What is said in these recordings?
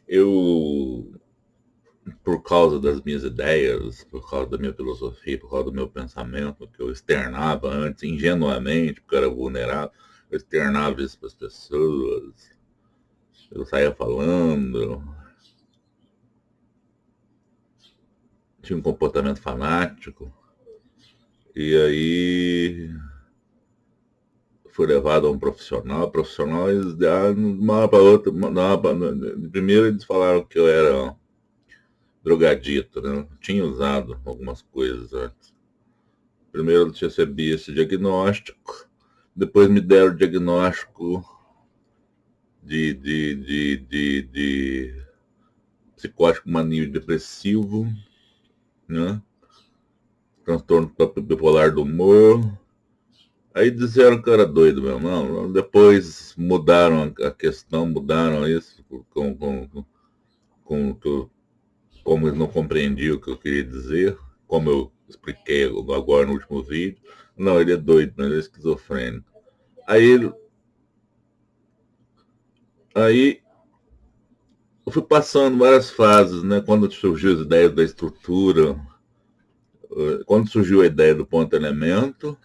Eu, por causa das minhas ideias, por causa da minha filosofia, por causa do meu pensamento, que eu externava antes, ingenuamente, porque eu era vulnerável, eu externava isso para as pessoas, eu saía falando, tinha um comportamento fanático, e aí fui levado a um profissional, profissionais de uma hora para outra, primeiro eles falaram que eu era drogadito, né? Eu tinha usado algumas coisas antes. Primeiro eu recebi esse diagnóstico, depois me deram o diagnóstico de psicótico maníaco depressivo, né? Transtorno bipolar do humor. Aí disseram que eu era doido mesmo. Não, depois mudaram a questão, mudaram isso com como eles não compreendiam o que eu queria dizer, como eu expliquei agora no último vídeo. Não, ele é doido, mas ele é esquizofrênico. Aí, aí eu fui passando várias fases, né? Quando surgiu as ideias da estrutura, quando surgiu a ideia do ponto elemento,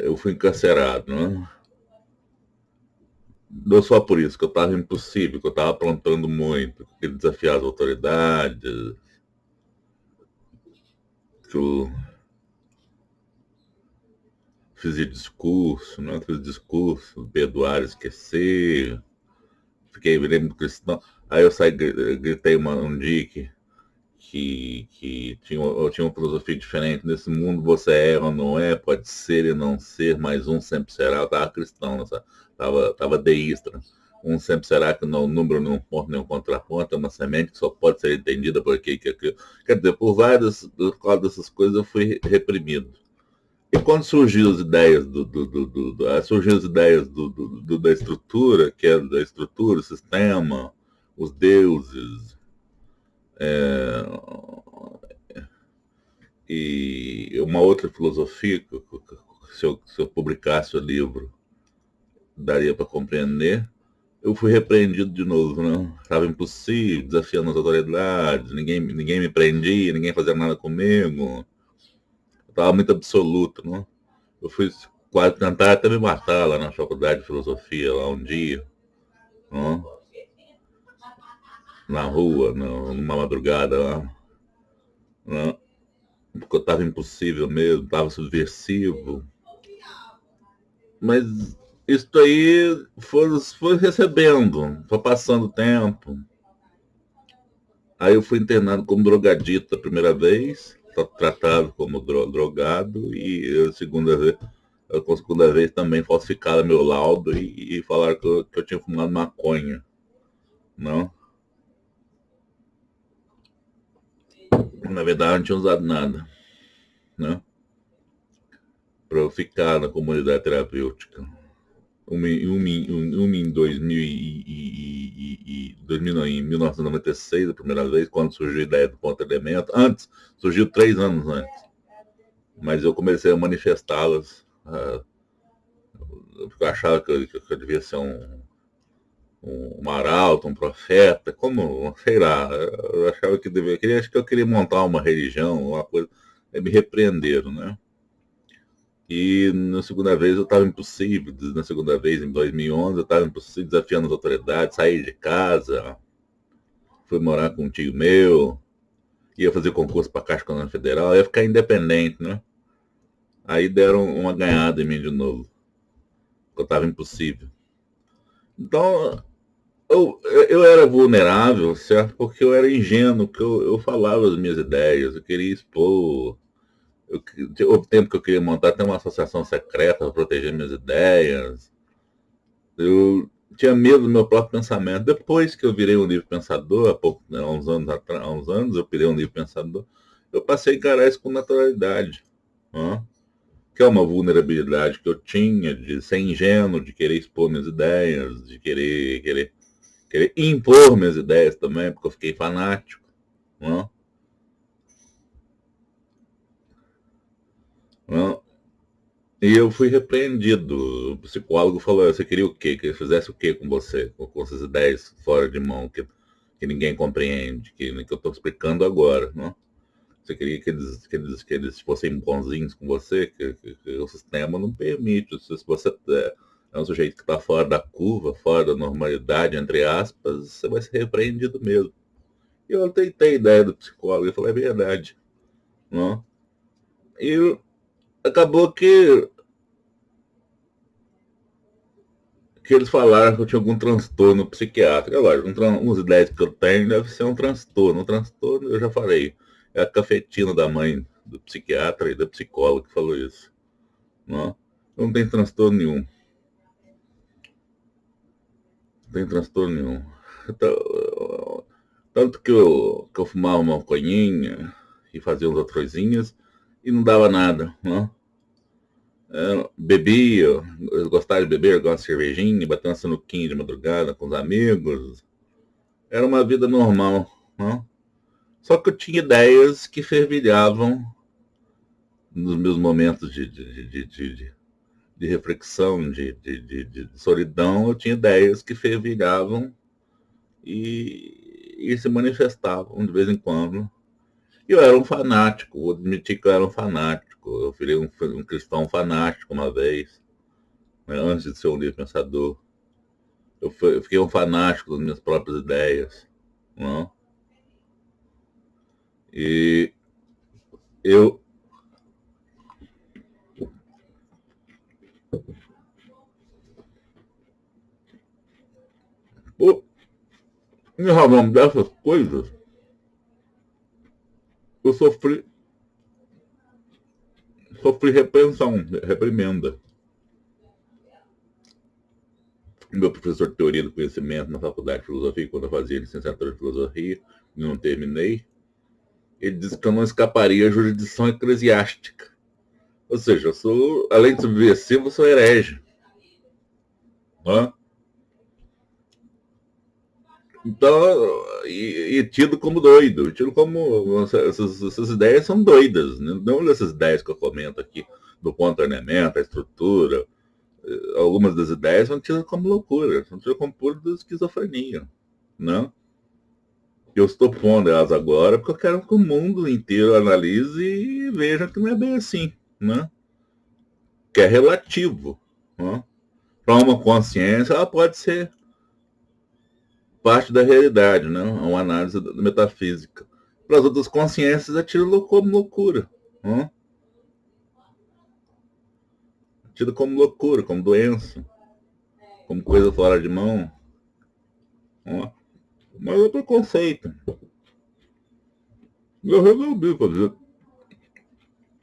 eu fui encarcerado, né? Não só por isso, que eu estava impossível, que eu estava aprontando muito, que eu desafiar as autoridades, que eu fiz discurso, né? Fiz discurso, perdoar, esquecer, fiquei virei muito cristão. Aí eu saí, gritei um dia que eu tinha uma filosofia diferente. Nesse mundo você é ou não é, pode ser e não ser, mas um sempre será. Eu estava cristão, tava deísta. Um sempre será que não número, nem um ponto, nem um contraponto, é uma semente que só pode ser entendida por aqui que aquilo. Quer dizer, por causa dessas coisas eu fui reprimido. E quando surgiu as ideias surgiu as ideias da estrutura, que é da estrutura, o sistema, os deuses, e uma outra filosofia, que se eu publicasse o livro, daria para compreender, eu fui repreendido de novo, né? Estava impossível, desafiando as autoridades, ninguém me prendia, ninguém fazia nada comigo, eu estava muito absoluto, né? Eu fui quase tentar até me matar lá na faculdade de filosofia, lá um dia, né? Na rua, numa madrugada lá, né? Porque eu estava impossível mesmo, estava subversivo. Mas isso aí foi recebendo, foi passando o tempo. Aí eu fui internado como drogadito a primeira vez, tratado como drogado, e a segunda vez também falsificaram meu laudo e falaram que eu tinha fumado maconha. Não, na verdade eu não tinha usado nada, né? Para eu ficar na comunidade terapêutica. Uma em 2000 2000 não, em 1996, a primeira vez, quando surgiu a ideia do ponto elemento. Antes, surgiu 3 anos antes. Mas eu comecei a manifestá-las, porque eu achava que eu devia ser um arauto, um profeta, como, sei lá, eu achava que devia, acho que eu queria montar uma religião, uma coisa, aí me repreenderam, né? E na segunda vez eu estava impossível, na segunda vez, em 2011, eu estava impossível, desafiando as autoridades, saí de casa, fui morar com um tio meu, ia fazer concurso para a Caixa Econômica Federal, ia ficar independente, né? Aí deram uma ganhada em mim de novo, eu estava impossível. Então, eu era vulnerável, certo? Porque eu era ingênuo, que eu falava as minhas ideias, eu queria expor. Houve tempo que eu queria montar até uma associação secreta para proteger minhas ideias. Eu tinha medo do meu próprio pensamento. Depois que eu virei um livre pensador, há pouco, né, há uns anos atrás, há uns anos eu virei um livre pensador, eu passei a encarar isso com naturalidade. Né? Que é uma vulnerabilidade que eu tinha de ser ingênuo, de querer expor minhas ideias, de querer impor minhas ideias também, porque eu fiquei fanático. Né? Né? E eu fui repreendido. O psicólogo falou: você queria o quê? Que ele fizesse o quê com você? Com essas ideias fora de mão que ninguém compreende, que eu estou explicando agora, não? Você queria que eles fossem bonzinhos com você, que o sistema não permite. Se você é um sujeito que está fora da curva, fora da normalidade, entre aspas, você vai ser repreendido mesmo. E eu tentei a ideia do psicólogo, e falei: é verdade, não? E acabou que eles falaram que eu tinha algum transtorno psiquiátrico. É lógico, umas ideias que eu tenho deve ser um transtorno. Um transtorno, eu já falei, é a cafetina da mãe do psiquiatra e da psicóloga que falou isso. Não, eu não tenho transtorno nenhum. Não tenho transtorno nenhum. Então, tanto que eu fumava uma maconhinha e fazia umas outras coisinhas e não dava nada. Não? Bebia, eu gostava de beber, eu gosto de cervejinha, bater uma sinuquinha de madrugada com os amigos. Era uma vida normal. Não? Só que eu tinha ideias que fervilhavam nos meus momentos de reflexão, de solidão. Eu tinha ideias que fervilhavam e se manifestavam de vez em quando. E eu era um fanático, vou admitir que eu era um fanático. Eu virei um cristão fanático uma vez, né, antes de ser um livre pensador. Eu fiquei um fanático das minhas próprias ideias. Não? E eu, pô, em razão dessas coisas, eu sofri repreensão, reprimenda. Meu professor de teoria do conhecimento na faculdade de filosofia, quando eu fazia licenciatura de filosofia, e não terminei, ele disse que eu não escaparia à jurisdição eclesiástica. Ou seja, eu sou, além de subversivo, eu sou herege. Né? Então, e tido como doido, tido como essas ideias são doidas, né? Não dessas ideias que eu comento aqui, do ponto-elemento, a estrutura, algumas das ideias são tidas como loucura, são tidas como pura esquizofrenia, né? Eu estou pondo elas agora porque eu quero que o mundo inteiro analise e veja que não é bem assim, né? Que é relativo, né? Para uma consciência, ela pode ser parte da realidade, né? Uma análise da metafísica. Para as outras consciências, é tido como loucura, né? Tido como loucura, como doença, como coisa fora de mão, né? Mas é preconceito. Eu resolvi fazer,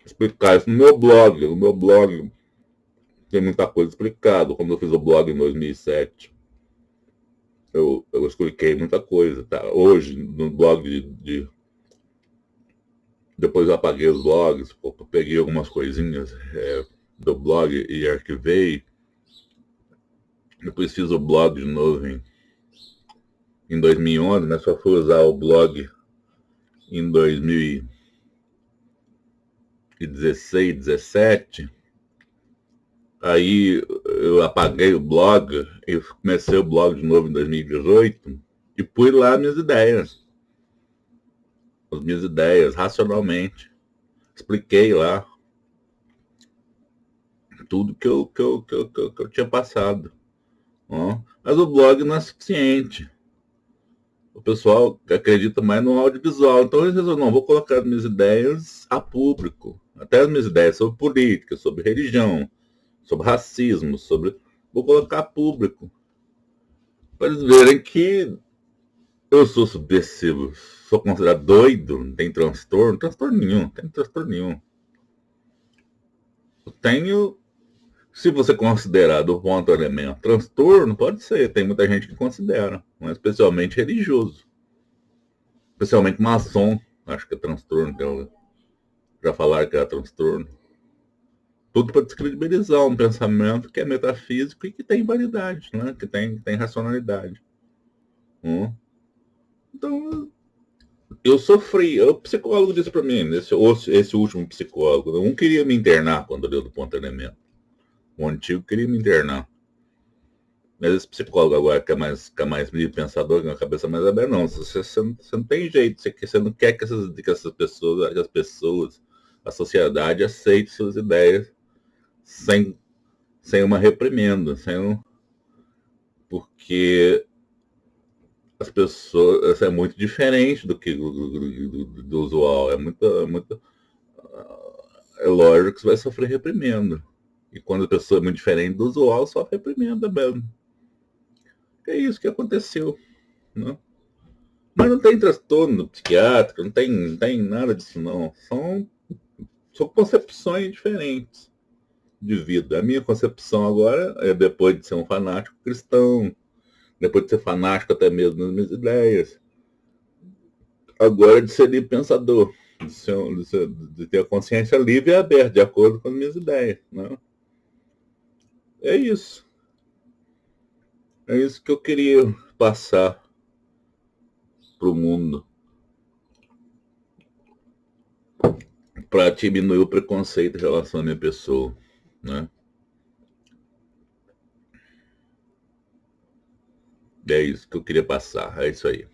explicar isso no meu blog. No meu blog tem muita coisa explicada. Quando eu fiz o blog em 2007, eu expliquei muita coisa. Tá? Hoje, no blog depois eu apaguei os blogs, peguei algumas coisinhas do blog e arquivei. Depois fiz o blog de novo em 2011, né? Só fui usar o blog em 2016, 17. Aí eu apaguei o blog e comecei o blog de novo em 2018 e pus lá as minhas ideias, racionalmente. Expliquei lá tudo que eu tinha passado. Ó. Mas o blog não é suficiente. O pessoal acredita mais no audiovisual. Então eles resolveram, não, vou colocar as minhas ideias a público. Até as minhas ideias sobre política, sobre religião, sobre racismo, sobre. Vou colocar a público. Para eles verem que eu sou subversivo, sou considerado doido, não tem transtorno, transtorno nenhum, não tem transtorno nenhum. Eu tenho, se você considerar do ponto elemento transtorno, pode ser, tem muita gente que considera, mas especialmente religioso, especialmente maçom, acho que é transtorno, já falaram que é transtorno. Tudo para descredibilizar um pensamento que é metafísico e que tem validade, né? Que tem racionalidade. Então, eu sofri. O psicólogo disse para mim, esse último psicólogo, não queria me internar quando deu do ponto elemento. O antigo queria me internar. Mas esse psicólogo agora que é mais livre pensador, que é uma cabeça mais aberta, não. Você não tem jeito. Você não quer que essas pessoas, a sociedade aceite suas ideias sem, sem uma reprimenda, porque as pessoas é muito diferente do que do usual. É lógico que você vai sofrer reprimenda. E quando a pessoa é muito diferente do usual, sofre reprimenda mesmo. É isso que aconteceu, né? Mas não tem transtorno psiquiátrico, não tem nada disso não. São concepções diferentes de vida. A minha concepção agora é depois de ser um fanático cristão, depois de ser fanático até mesmo nas minhas ideias, agora de ser livre pensador, de ter a consciência livre e aberta, de acordo com as minhas ideias. Né? É isso. É isso que eu queria passar para o mundo, para diminuir o preconceito em relação à minha pessoa. Né? É isso que eu queria passar. É isso aí.